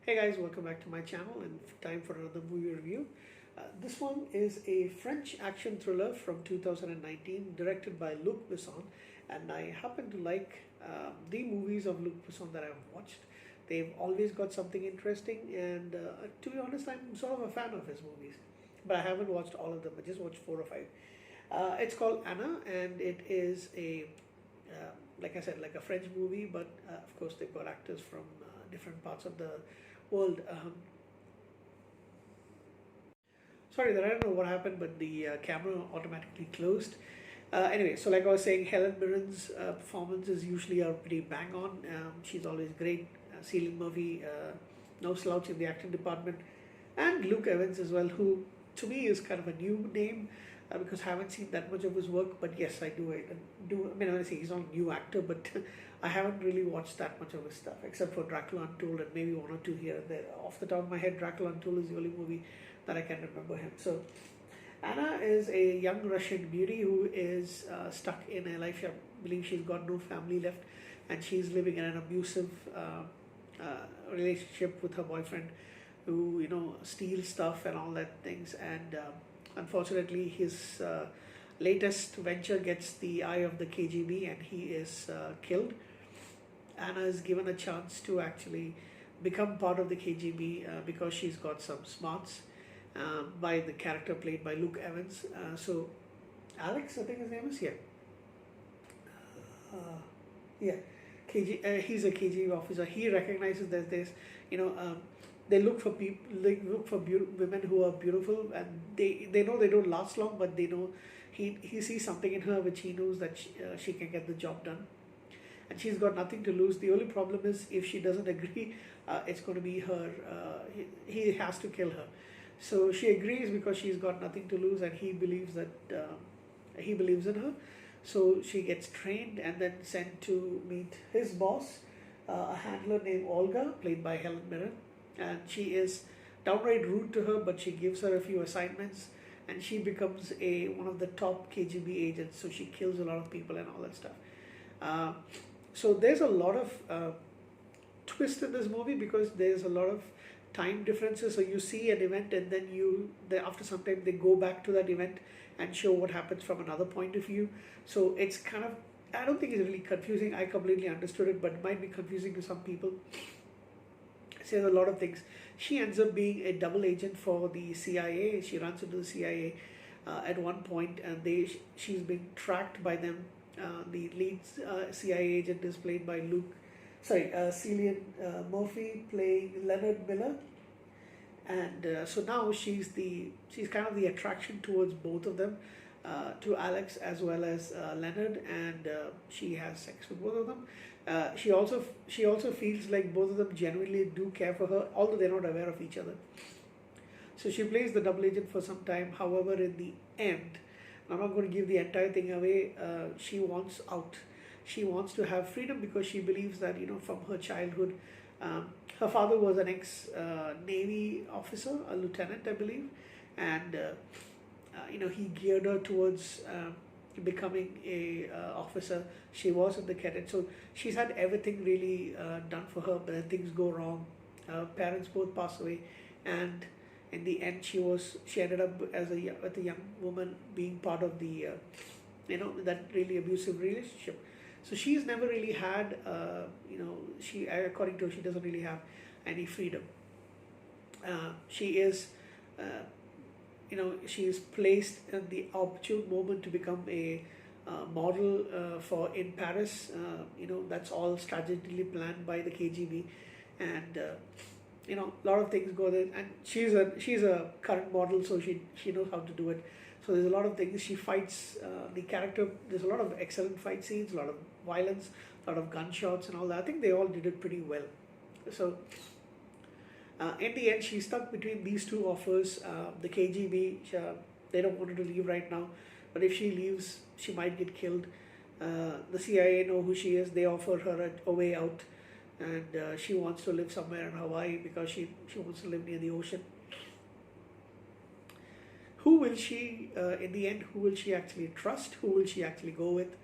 Hey guys, welcome back to my channel and time for another movie review. This one is a French action thriller from 2019 directed by Luc Besson, and I happen to like the movies of Luc Besson that I've watched. They've always got something interesting, and to be honest, I'm sort of a fan of his movies, but I haven't watched all of them. I just watched 4 or 5. It's called Anna, and it is like I said, like a French movie, but of course they've got actors from different parts of the world. Sorry that I don't know what happened, but the camera automatically closed. Anyway, so like I was saying, Helen Mirren's performances usually are pretty bang on. She's always great. Cillian Murphy, no slouch in the acting department, and Luke Evans as well, who to me is kind of a new name because I haven't seen that much of his work. But yes, I do. I mean, honestly, he's not a new actor, but I haven't really watched that much of his stuff except for Dracula Untold and maybe one or two here and there. Off the top of my head, Dracula Untold is the only movie that I can remember him. So Anna is a young Russian beauty who is stuck in a life. I believe she's got no family left, and she's living in an abusive relationship with her boyfriend, who steals stuff and all that things. And unfortunately, his latest venture gets the eye of the KGB, and he is killed. Anna is given a chance to actually become part of the KGB because she's got some smarts by the character played by Luke Evans. So Alex, I think his name is, yeah, he's a KGB officer. He recognizes that there's, they look for people, they look for women who are beautiful, and they know they don't last long, but they know he sees something in her which he knows that she can get the job done. And she's got nothing to lose. The only problem is if she doesn't agree, it's going to be her. He has to kill her. So she agrees because she's got nothing to lose, and he believes that he believes in her. So she gets trained and then sent to meet his boss, a handler named Olga, played by Helen Mirren, and she is downright rude to her, but she gives her a few assignments, and she becomes one of the top KGB agents. So she kills a lot of people and all that stuff. So there's a lot of twist in this movie because there's a lot of time differences. So you see an event, and then after some time they go back to that event and show what happens from another point of view. So it's kind of, I don't think it's really confusing. I completely understood it, but it might be confusing to some people. Says a lot of things. She ends up being a double agent for the CIA. She runs into the CIA at one point, and she's being tracked by them. The lead CIA agent is played by Cillian Murphy, playing Leonard Miller, and so now she's kind of the attraction towards both of them, to Alex as well as Leonard, and she has sex with both of them. She also feels like both of them genuinely do care for her, although they're not aware of each other. So she plays the double agent for some time. However, in the end, I'm not going to give the entire thing away. She wants out. She wants to have freedom because she believes that, from her childhood, her father was an ex-Navy officer, a lieutenant, I believe, and he geared her towards becoming a officer. She was in the cadet, so she's had everything really done for her, but then things go wrong. Her parents both pass away, and in the end, she ended up with a young woman being part of the that really abusive relationship. So she's never really had according to her, she doesn't really have any freedom. She is she is placed in the opportune moment to become a model in Paris. That's all strategically planned by the KGB, and a lot of things go there, and she's a current model, so she knows how to do it. So there's a lot of things she fights. The character, there's a lot of excellent fight scenes, a lot of violence, a lot of gunshots and all that. I think they all did it pretty well. So in the end, she's stuck between these two offers. The KGB, they don't want her to leave right now, but if she leaves, she might get killed. The CIA know who she is. They offer her a way out, and she wants to live somewhere in Hawaii because she wants to live near the ocean. Who will she, in the end, who will she actually trust? Who will she actually go with?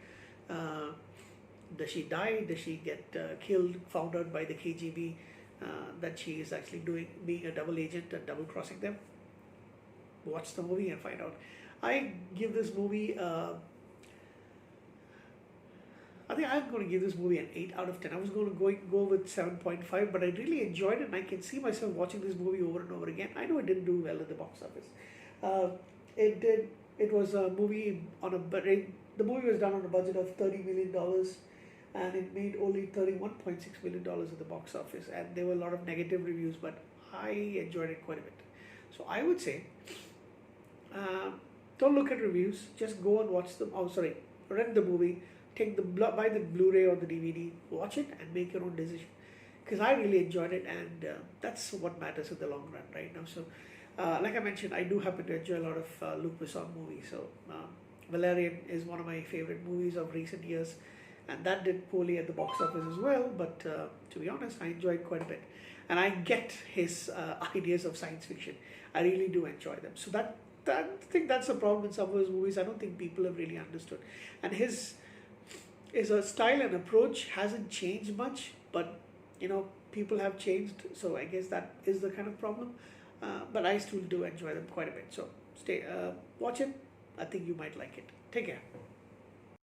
Does she die? Does she get killed, found out by the KGB? that she is actually being a double agent and double crossing them. Watch the movie and find out. I give this movie. I think I'm going to give this movie an 8 out of 10. I was going to go with 7.5, but I really enjoyed it, and I can see myself watching this movie over and over again. I know it didn't do well at the box office. Uh, it did. It was a movie on a budget. The movie was done on a budget of $30 million, and it made only $31.6 million at the box office. And there were a lot of negative reviews, but I enjoyed it quite a bit. So I would say, don't look at reviews. Just go and watch them. Oh, sorry, rent the movie. Buy the Blu-ray or the DVD, watch it, and make your own decision. Because I really enjoyed it, and that's what matters in the long run, right now. So, like I mentioned, I do happen to enjoy a lot of Luc Besson movies. So, Valerian is one of my favorite movies of recent years, and that did poorly at the box office as well. But to be honest, I enjoyed quite a bit, and I get his ideas of science fiction. I really do enjoy them. So I think that's a problem in some of his movies. I don't think people have really understood, and his style and approach hasn't changed much, but people have changed, so I guess that is the kind of problem. But I still do enjoy them quite a bit. So watch it. I think you might like it. Take care.